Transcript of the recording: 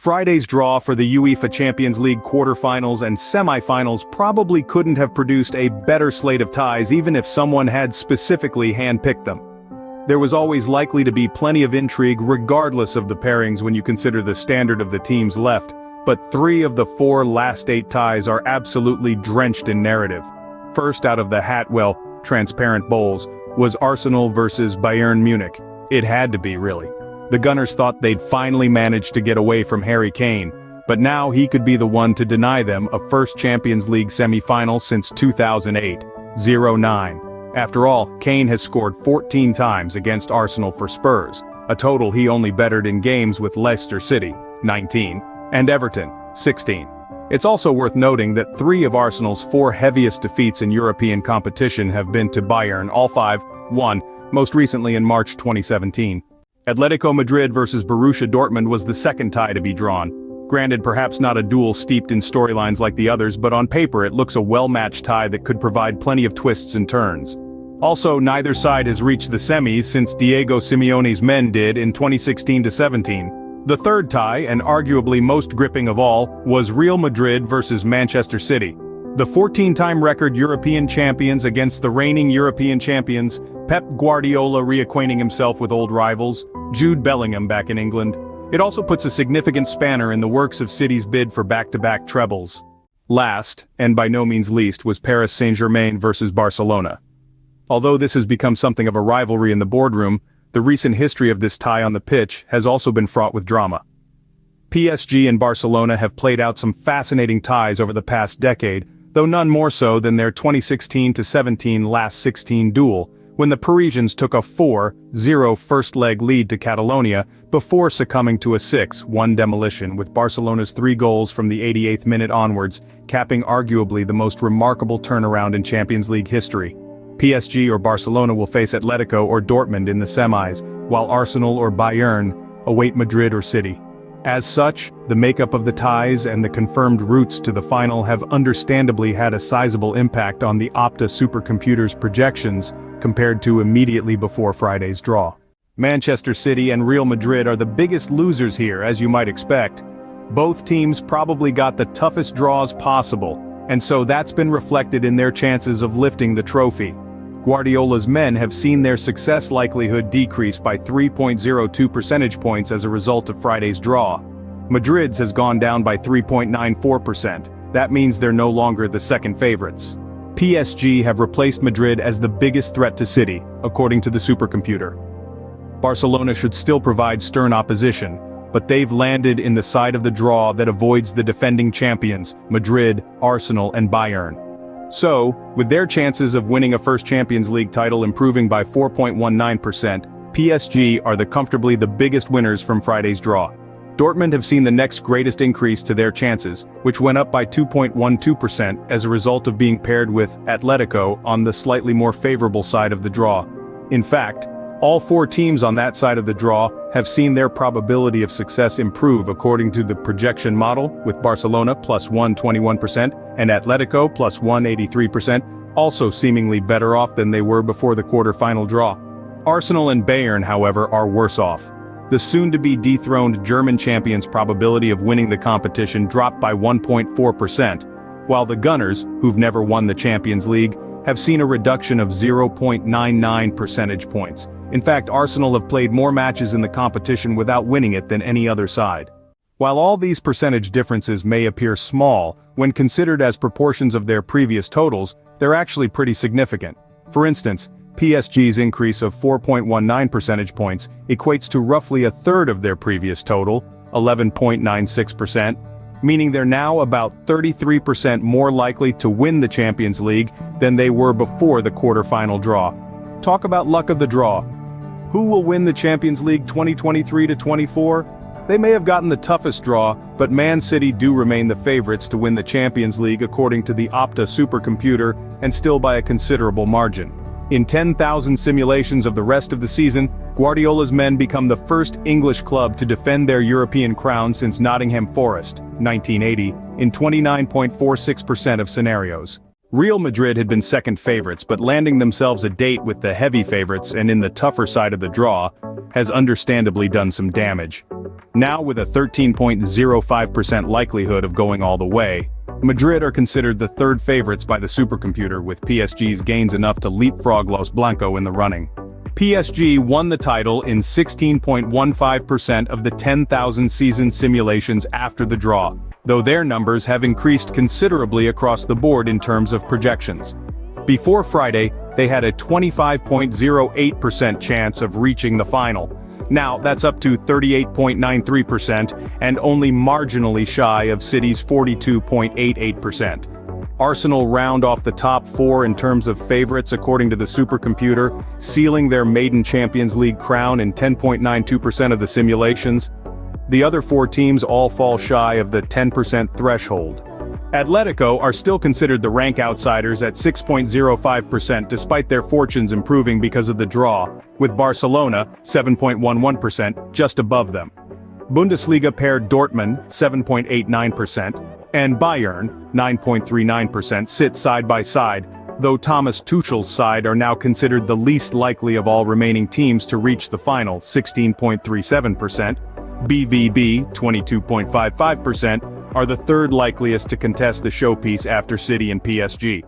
Friday's draw for the UEFA Champions League quarterfinals and semi-finals probably couldn't have produced a better slate of ties even if someone had specifically handpicked them. There was always likely to be plenty of intrigue regardless of the pairings when you consider the standard of the teams left, but 3 of the 4 last 8 ties are absolutely drenched in narrative. First out of the transparent bowls, was Arsenal versus Bayern Munich. It had to be, really. The Gunners thought they'd finally managed to get away from Harry Kane, but now he could be the one to deny them a first Champions League semi-final since 2008, 0-9. After all, Kane has scored 14 times against Arsenal for Spurs, a total he only bettered in games with Leicester City, 19, and Everton, 16. It's also worth noting that 3 of Arsenal's 4 heaviest defeats in European competition have been to Bayern, all 5-1, most recently in March 2017. Atlético Madrid versus Borussia Dortmund was the second tie to be drawn. Granted, perhaps not a duel steeped in storylines like the others, but on paper it looks a well-matched tie that could provide plenty of twists and turns. Also, neither side has reached the semis since Diego Simeone's men did in 2016-17. The third tie, and arguably most gripping of all, was Real Madrid versus Manchester City. The 14-time record European champions against the reigning European champions, Pep Guardiola reacquainting himself with old rivals, Jude Bellingham back in England. It also puts a significant spanner in the works of City's bid for back-to-back trebles. Last, and by no means least, was Paris Saint-Germain versus Barcelona. Although this has become something of a rivalry in the boardroom, the recent history of this tie on the pitch has also been fraught with drama. PSG and Barcelona have played out some fascinating ties over the past decade, though none more so than their 2016-17 last 16 duel, when the Parisians took a 4-0 first-leg lead to Catalonia before succumbing to a 6-1 demolition with Barcelona's 3 goals from the 88th minute onwards, capping arguably the most remarkable turnaround in Champions League history. PSG or Barcelona will face Atlético or Dortmund in the semis, while Arsenal or Bayern await Madrid or City. As such, the makeup of the ties and the confirmed routes to the final have understandably had a sizable impact on the Opta supercomputer's projections compared to immediately before Friday's draw. Manchester City and Real Madrid are the biggest losers here, as you might expect. Both teams probably got the toughest draws possible, and so that's been reflected in their chances of lifting the trophy. Guardiola's men have seen their success likelihood decrease by 3.02 percentage points as a result of Friday's draw. Madrid's has gone down by 3.94%. That means they're no longer the second favorites. PSG have replaced Madrid as the biggest threat to City, according to the supercomputer. Barcelona should still provide stern opposition, but they've landed in the side of the draw that avoids the defending champions, Madrid, Arsenal and Bayern. So, with their chances of winning a first Champions League title improving by 4.19%, PSG are comfortably the biggest winners from Friday's draw. Dortmund have seen the next greatest increase to their chances, which went up by 2.12% as a result of being paired with Atlético on the slightly more favorable side of the draw. In fact, all 4 teams on that side of the draw have seen their probability of success improve according to the projection model, with Barcelona plus 121% and Atlético plus 183%, also seemingly better off than they were before the quarter-final draw. Arsenal and Bayern, however, are worse off. The soon-to-be dethroned German champions' probability of winning the competition dropped by 1.4%, while the Gunners, who've never won the Champions League, have seen a reduction of 0.99 percentage points. In fact, Arsenal have played more matches in the competition without winning it than any other side. While all these percentage differences may appear small, when considered as proportions of their previous totals, they're actually pretty significant. For instance, PSG's increase of 4.19 percentage points equates to roughly a third of their previous total, 11.96%, meaning they're now about 33% more likely to win the Champions League than they were before the quarter-final draw. Talk about luck of the draw. Who will win the Champions League 2023-24? They may have gotten the toughest draw, but Man City do remain the favorites to win the Champions League according to the Opta supercomputer, and still by a considerable margin. In 10,000 simulations of the rest of the season, Guardiola's men become the first English club to defend their European crown since Nottingham Forest, 1980, in 29.46% of scenarios. Real Madrid had been second favorites, but landing themselves a date with the heavy favorites and in the tougher side of the draw has understandably done some damage. Now with a 13.05% likelihood of going all the way, Madrid are considered the third favorites by the supercomputer, with PSG's gains enough to leapfrog Los Blancos in the running. PSG won the title in 16.15% of the 10,000 season simulations after the draw, though their numbers have increased considerably across the board in terms of projections. Before Friday, they had a 25.08% chance of reaching the final. Now, that's up to 38.93% and only marginally shy of City's 42.88%. Arsenal round off the top four in terms of favorites according to the supercomputer, sealing their maiden Champions League crown in 10.92% of the simulations. The other four teams all fall shy of the 10% threshold. Atletico are still considered the rank outsiders at 6.05% despite their fortunes improving because of the draw, with Barcelona, 7.11%, just above them. Bundesliga pair Dortmund, 7.89%, and Bayern, 9.39%, sit side by side, though Thomas Tuchel's side are now considered the least likely of all remaining teams to reach the final, 16.37%. BVB, 22.55%, are the third likeliest to contest the showpiece after City and PSG.